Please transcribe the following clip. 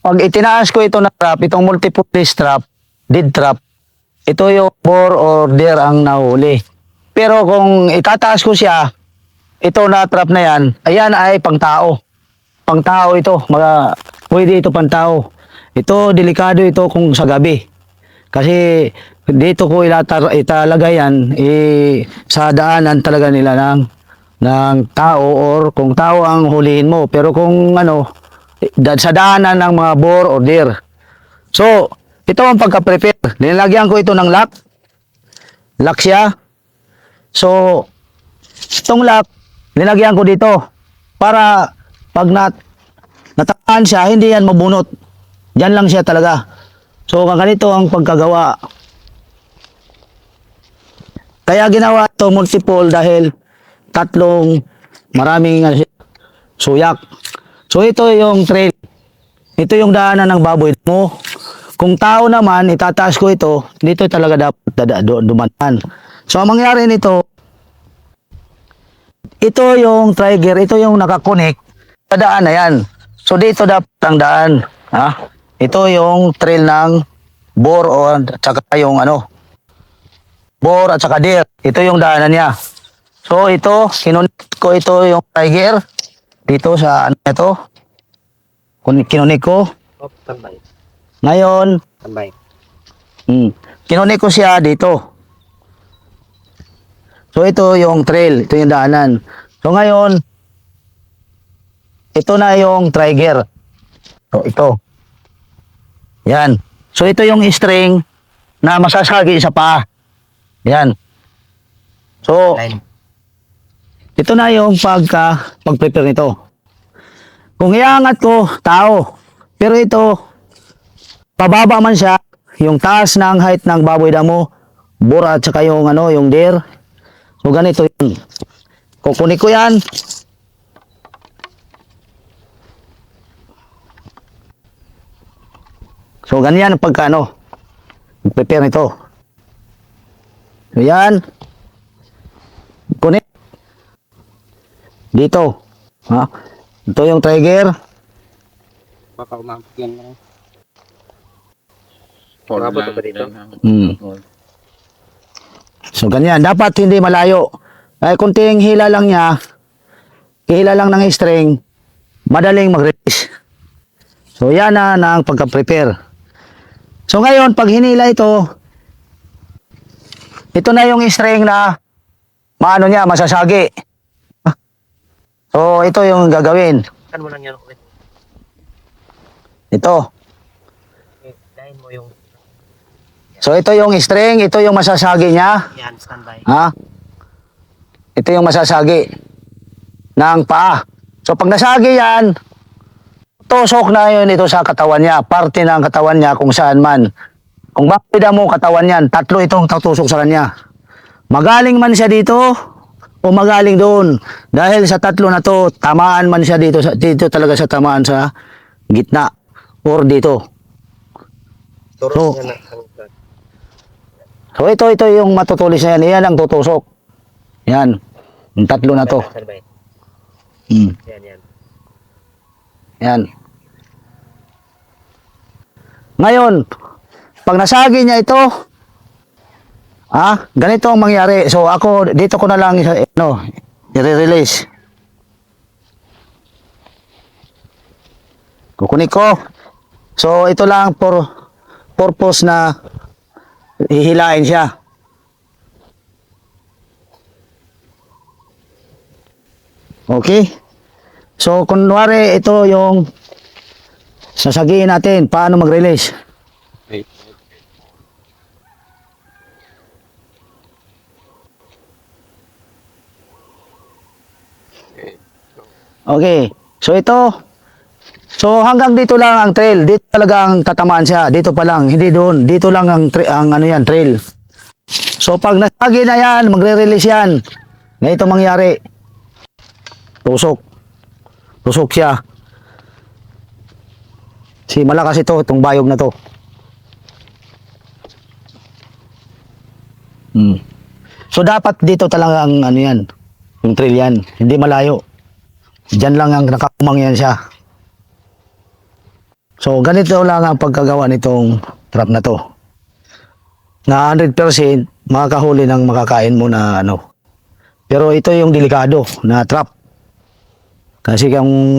pag itinaas ko ito na trap, itong multiple trap, dead trap, ito yung bore or deer ang nahuli. Pero kung itataas ko siya, ito na trap na yan, ayan ay pangtao. Pangtao ito, pwede ito pangtao. Ito, delikado ito kung sa gabi. Kasi dito ko italagay yan, sa daanan talaga nila ng tao or kung tao ang hulihin mo. Pero kung sa daanan ng mga boar or deer. So, ito ang pagka-prepare. Nilagyan ko ito ng lock. Lock siya. So, itong lock, nilagyan ko dito para pag natamaan siya, hindi yan mabunot. Diyan lang siya talaga. So, ganito ang pagkagawa. Kaya ginawa ito multiple dahil maraming suyak. So, ito yung trail. Ito yung daanan ng baboy mo. Kung tao naman, itataas ko ito, dito talaga dapat dumaan. So, ang mangyari nito, ito yung trigger, ito yung nakakonek sa daan na yan. So, dito dapat ang daan. Ha? Ito yung trail ng boar o tsaka yung boar at saka deer. Ito yung daanan niya. So, ito, kinunik ko ito yung trigger. Dito sa ito. Kinunik ko. Tambay. Ngayon, Tambay. kinunik ko siya dito. So, ito yung trail. Ito yung daanan. So, ngayon, ito na yung trigger. So, ito. Yan. So, ito yung string na masasagi sa paa. Yan. So, Line. ito na yung pag-prepare nito. Kung iangat ko, tao. Pero ito, pababa man siya, yung taas ng height ng baboy damo, boar at saka yung deer. So, ganito yun. Kukunik ko yan. So, ganyan ang prepare nito. So, yan. Kunik. Dito. Ha? Ito yung trigger. Baka umabot yan. Hold Umabot lang ba dito? Hmm. So, ganyan. Dapat hindi malayo. Ay, kunting hila lang niya, hila lang ng string, madaling mag-release. So, yan na ang pagka-prepare. So, ngayon, pag hinila ito na yung string na masasagi. So, ito yung gagawin. Saan mo lang yan ulit? Ito. Line mo yung So, ito yung string, ito yung masasagi niya. yan, standby. Ha? Ito yung masasagi ng paa. So, pag nasagi yan, tusok na yun ito sa katawan niya. Parte ng katawan niya kung saan man. Kung bakit mo katawan yan, tatlo itong tatusok sa kanya. Magaling man siya dito o magaling doon. Dahil sa tatlo na to, tamaan man siya dito talaga sa tamaan sa gitna or dito. Turo So, niya na. So, ito yung matutulis na yan. Iyan ang tutusok. Yan. Yung tatlo na to. Standby. Yan, yan. Yan. Ngayon, pag nasagi niya ito, ganito ang mangyari. So, ako, dito ko na lang, i-release. Kukunik ko. So, ito lang purpose na hihilain siya. Okay? So, kunwari, ito yung sasagiin natin. Paano mag-release? Wait. Okay. So, ito. So, hanggang dito lang ang trail. Dito talaga ang tatamaan siya. Dito pa lang. Hindi doon. Dito lang ang trail. So, pag nasagi na yan, magre-release yan. Ganito mangyari. Tusok. Tusok siya. Malakas itong bayog na to. So, dapat dito talagang yan. Yung trail yan. Hindi malayo. Diyan lang ang nakakumang yan siya. So, ganito lang ang pagkagawa nitong trap na to. Na 100% makakahuli ng makakain mo na ano. Pero ito yung delikado na trap. Kasi kung